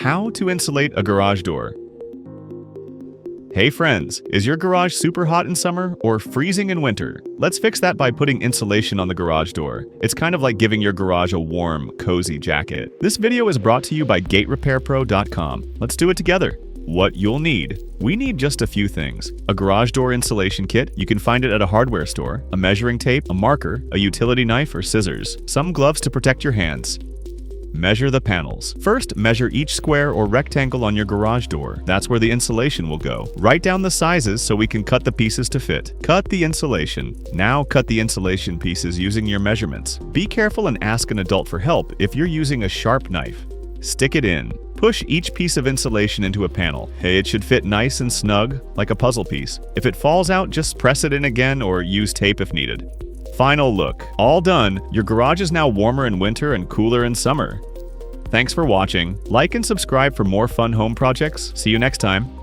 How to insulate a garage door. Hey friends, is your garage super hot in summer or freezing in winter? Let's fix that by putting insulation on the garage door. It's kind of like giving your garage a warm, cozy jacket. This video is brought to you by GateRepairPro.com. Let's do it together. What you'll need. We need just a few things. A garage door insulation kit, you can find it at a hardware store, a measuring tape, a marker, a utility knife or scissors, some gloves to protect your hands. Measure the panels. First, measure each square or rectangle on your garage door. That's where the insulation will go. Write down the sizes so we can cut the pieces to fit. Cut the insulation. Now cut the insulation pieces using your measurements. Be careful and ask an adult for help if you're using a sharp knife. Stick it in. Push each piece of insulation into a panel. Hey, it should fit nice and snug, like a puzzle piece. If it falls out, just press it in again or use tape if needed. Final look. All done. Your garage is now warmer in winter and cooler in summer. Thanks for watching. Like and subscribe for more fun home projects. See you next time.